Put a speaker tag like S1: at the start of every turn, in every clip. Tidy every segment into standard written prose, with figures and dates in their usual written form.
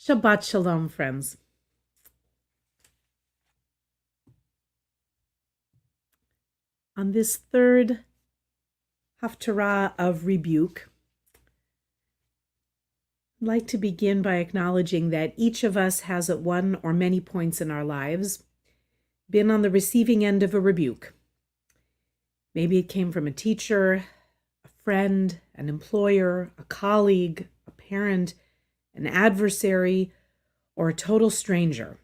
S1: Shabbat Shalom, friends. On this third Haftarah of Rebuke, I'd like to begin by acknowledging that each of us has at one or many points in our lives been on the receiving end of a rebuke. Maybe it came from a teacher, a friend, an employer, a colleague, a parent, an adversary, or a total stranger.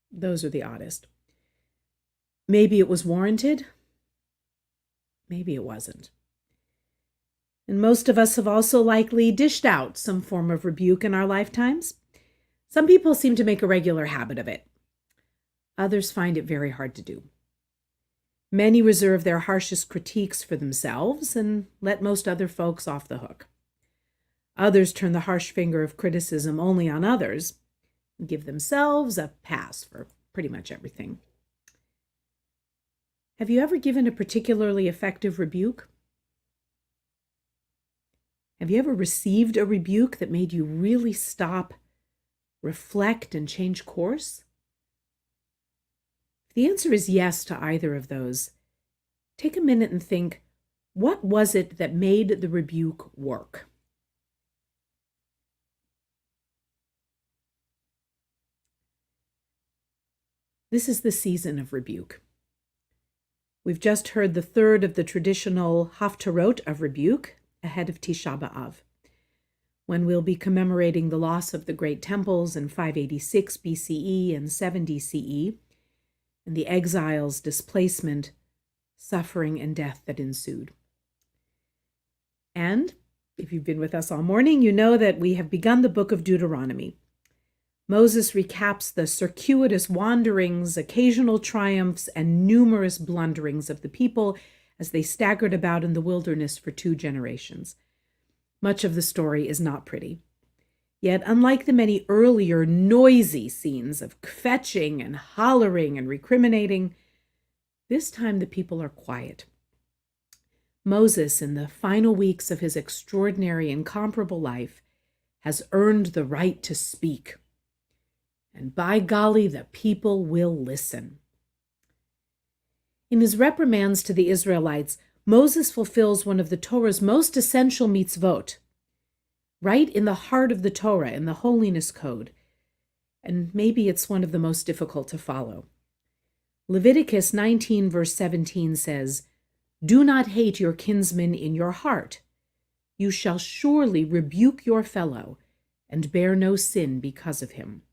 S1: Those are the oddest. Maybe it was warranted. Maybe it wasn't. And most of us have also likely dished out some form of rebuke in our lifetimes. Some people seem to make a regular habit of it. Others find it very hard to do. Many reserve their harshest critiques for themselves and let most other folks off the hook. Others turn the harsh finger of criticism only on others and give themselves a pass for pretty much everything. Have you ever given a particularly effective rebuke? Have you ever received a rebuke that made you really stop, reflect, and change course? If the answer is yes to either of those, take a minute and think, what was it that made the rebuke work? This is the season of rebuke. We've just heard the third of the traditional Haftarot of Rebuke ahead of Tisha B'Av, when we'll be commemorating the loss of the great temples in 586 BCE and 70 CE, and the exiles, displacement, suffering, and death that ensued. And if you've been with us all morning, you know that we have begun the book of Deuteronomy. Moses recaps the circuitous wanderings, occasional triumphs, and numerous blunderings of the people as they staggered about in the wilderness for 2 generations. Much of the story is not pretty. Yet, unlike the many earlier noisy scenes of fetching and hollering and recriminating, this time the people are quiet. Moses, in the final weeks of his extraordinary, incomparable life, has earned the right to speak. And by golly, the people will listen. In his reprimands to the Israelites, Moses fulfills one of the Torah's most essential mitzvot, right in the heart of the Torah, in the holiness code. And maybe it's one of the most difficult to follow. Leviticus 19, verse 17 says, "Do not hate your kinsman in your heart. You shall surely rebuke your fellow and bear no sin because of him."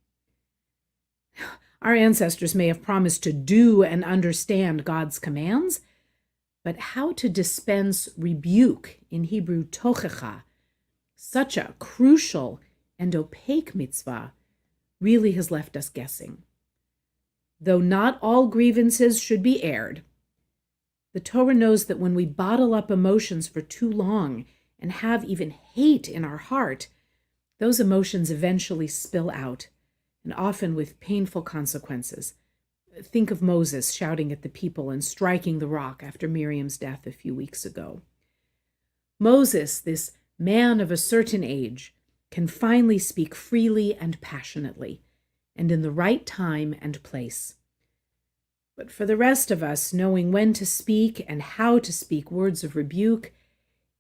S1: Our ancestors may have promised to do and understand God's commands, but how to dispense rebuke, in Hebrew tochecha, such a crucial and opaque mitzvah, really has left us guessing. Though not all grievances should be aired, the Torah knows that when we bottle up emotions for too long and have even hate in our heart, those emotions eventually spill out, and often with painful consequences. Think of Moses shouting at the people and striking the rock after Miriam's death a few weeks ago. Moses, this man of a certain age, can finally speak freely and passionately, and in the right time and place. But for the rest of us, knowing when to speak and how to speak words of rebuke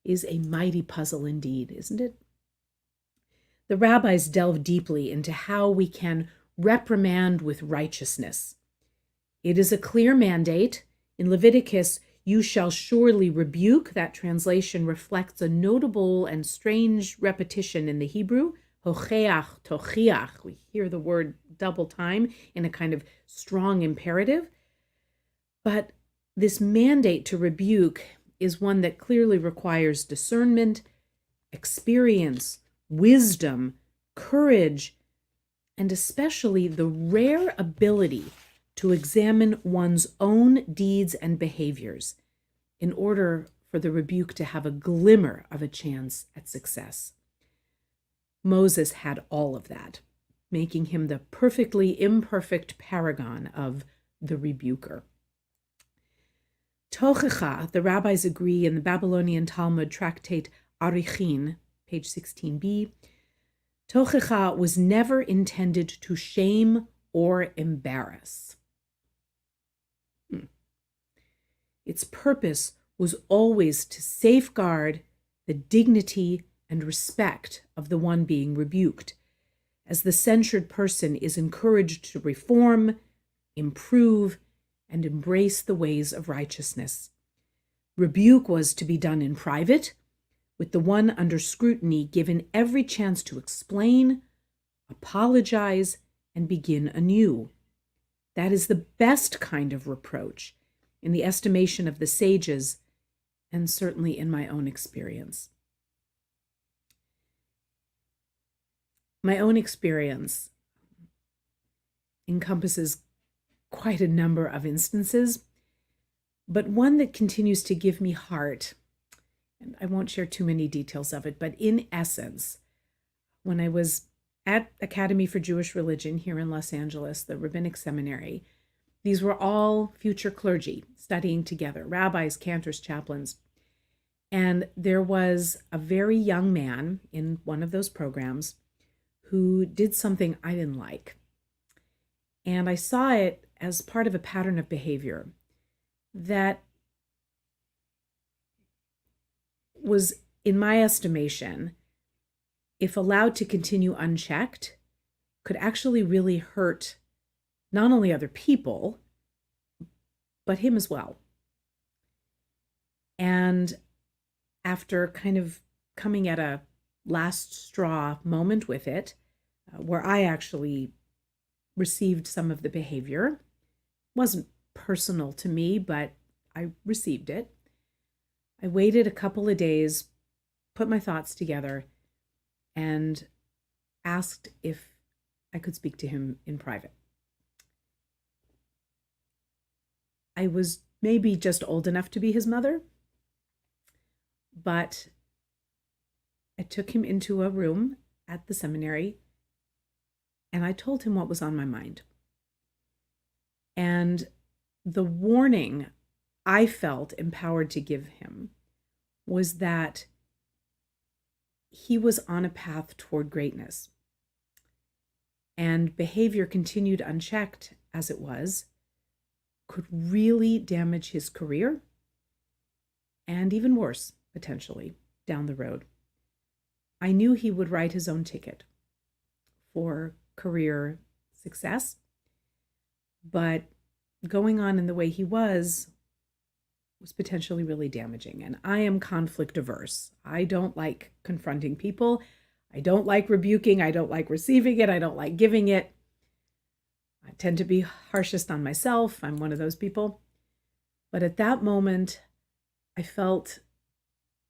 S1: is a mighty puzzle indeed, isn't it? The rabbis delve deeply into how we can reprimand with righteousness. It is a clear mandate. In Leviticus, "You shall surely rebuke." That translation reflects a notable and strange repetition in the Hebrew, hocheach, tochiach. We hear the word double time in a kind of strong imperative. But this mandate to rebuke is one that clearly requires discernment, experience, wisdom, courage, and especially the rare ability to examine one's own deeds and behaviors in order for the rebuke to have a glimmer of a chance at success. Moses had all of that, making him the perfectly imperfect paragon of the rebuker. Tochecha, the rabbis agree in the Babylonian Talmud tractate Arichin, page 16b, Tochecha was never intended to shame or embarrass. Its purpose was always to safeguard the dignity and respect of the one being rebuked, as the censured person is encouraged to reform, improve, and embrace the ways of righteousness. Rebuke was to be done in private, with the one under scrutiny given every chance to explain, apologize, and begin anew. That is the best kind of reproach, in the estimation of the sages, and certainly in my own experience. My own experience encompasses quite a number of instances, but one that continues to give me heart, and I won't share too many details of it, but in essence, when I was at Academy for Jewish Religion here in Los Angeles, the rabbinic seminary, these were all future clergy studying together, rabbis, cantors, chaplains. And there was a very young man in one of those programs who did something I didn't like. And I saw it as part of a pattern of behavior that was, in my estimation, if allowed to continue unchecked, could actually really hurt not only other people, but him as well. And after kind of coming at a last straw moment with it, where I actually received some of the behavior, wasn't personal to me, but I received it. I waited a couple of days, put my thoughts together, and asked if I could speak to him in private. I was maybe just old enough to be his mother, but I took him into a room at the seminary and I told him what was on my mind. And the warning I felt empowered to give him was that he was on a path toward greatness, and behavior continued unchecked as it was could really damage his career, and even worse, potentially, down the road. I knew he would write his own ticket for career success, but going on in the way he was potentially really damaging. And I am conflict averse. I don't like confronting people. I don't like rebuking. I don't like receiving it. I don't like giving it. I tend to be harshest on myself. I'm one of those people. But at that moment, I felt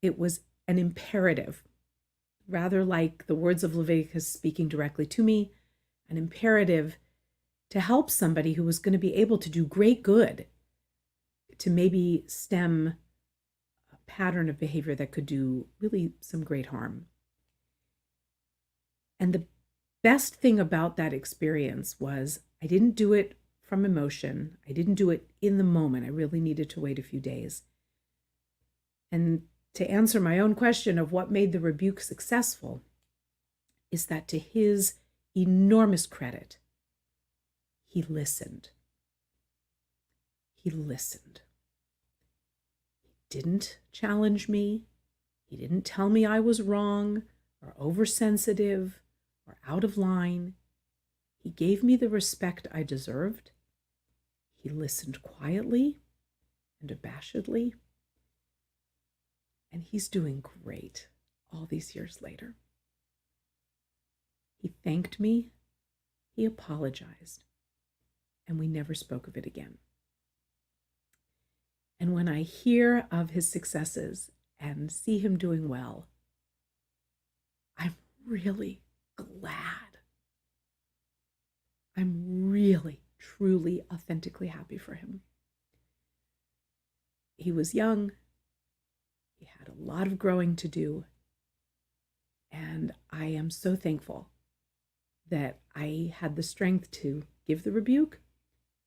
S1: it was an imperative, rather like the words of Leviticus speaking directly to me, an imperative to help somebody who was going to be able to do great good, to maybe stem a pattern of behavior that could do really some great harm. And the best thing about that experience was I didn't do it from emotion. I didn't do it in the moment. I really needed to wait a few days. And to answer my own question of what made the rebuke successful is that to his enormous credit, he listened. He listened. He didn't challenge me. He didn't tell me I was wrong or oversensitive or out of line. He gave me the respect I deserved. He listened quietly and abashedly. And he's doing great all these years later. He thanked me, he apologized, and we never spoke of it again. And when I hear of his successes and see him doing well, I'm really glad. I'm really, truly, authentically happy for him. He was young. He had a lot of growing to do. And I am so thankful that I had the strength to give the rebuke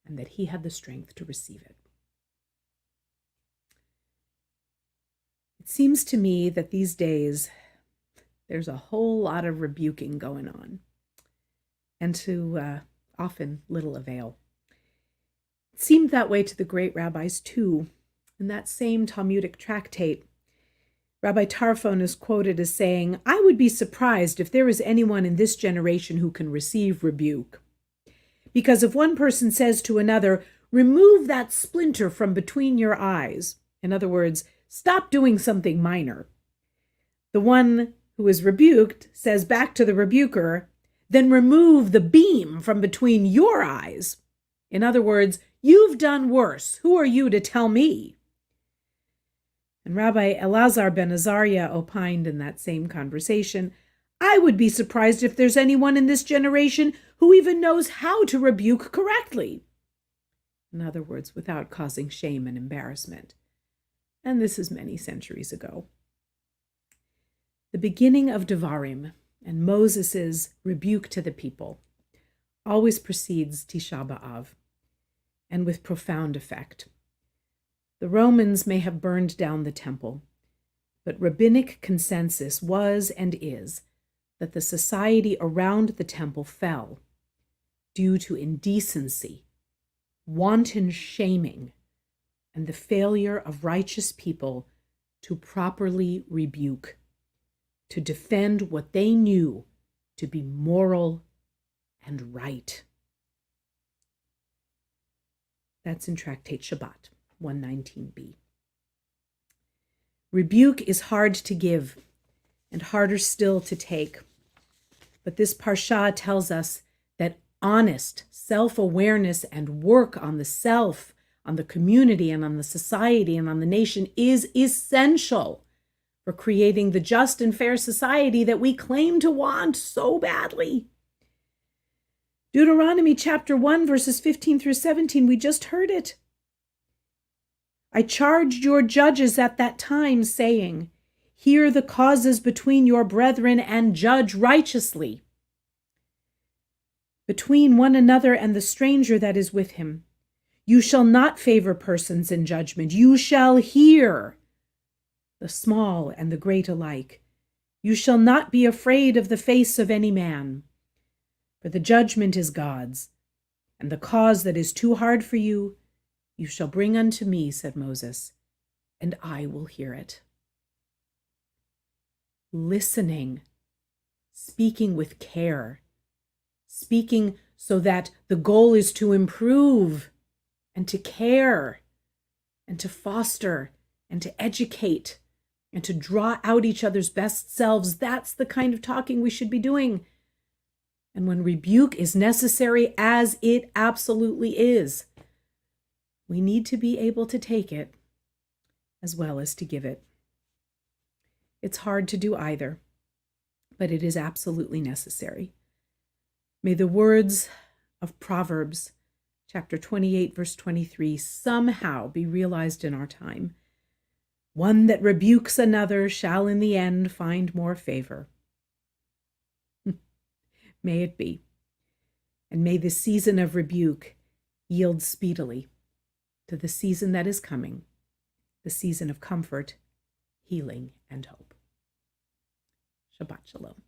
S1: and that he had the strength to receive it. It seems to me that these days, There's a whole lot of rebuking going on, and to often little avail. It seemed that way to the great rabbis too. In that same Talmudic tractate, Rabbi Tarfon is quoted as saying, "I would be surprised if there is anyone in this generation who can receive rebuke. Because if one person says to another, 'Remove that splinter from between your eyes,' in other words, stop doing something minor, the one who is rebuked says back to the rebuker, 'Then remove the beam from between your eyes.' In other words, you've done worse. Who are you to tell me?" And Rabbi Elazar ben Azariah opined in that same conversation, "I would be surprised if there's anyone in this generation who even knows how to rebuke correctly." In other words, without causing shame and embarrassment. And this is many centuries ago. The beginning of Devarim and Moses' rebuke to the people always precedes Tisha B'Av, and with profound effect. The Romans may have burned down the temple, but rabbinic consensus was and is that the society around the temple fell due to indecency, wanton shaming, and the failure of righteous people to properly rebuke, to defend what they knew to be moral and right. That's in Tractate Shabbat 119b. Rebuke is hard to give and harder still to take. But this parsha tells us that honest self-awareness and work on the self, on the community, and on the society, and on the nation is essential for creating the just and fair society that we claim to want so badly. Deuteronomy chapter 1, verses 15 through 17, we just heard it. "I charged your judges at that time, saying, 'Hear the causes between your brethren and judge righteously between one another and the stranger that is with him. You shall not favor persons in judgment. You shall hear the small and the great alike. You shall not be afraid of the face of any man, for the judgment is God's, and the cause that is too hard for you, you shall bring unto me,' said Moses, 'and I will hear it.'" Listening, speaking with care, speaking so that the goal is to improve and to care and to foster and to educate and to draw out each other's best selves. That's the kind of talking we should be doing. And when rebuke is necessary, as it absolutely is, we need to be able to take it as well as to give it. It's hard to do either, but it is absolutely necessary. May the words of Proverbs chapter 28, verse 23 somehow be realized in our time. "One that rebukes another shall in the end find more favor." May it be. And may the season of rebuke yield speedily to the season that is coming, the season of comfort, healing, and hope. Shabbat Shalom.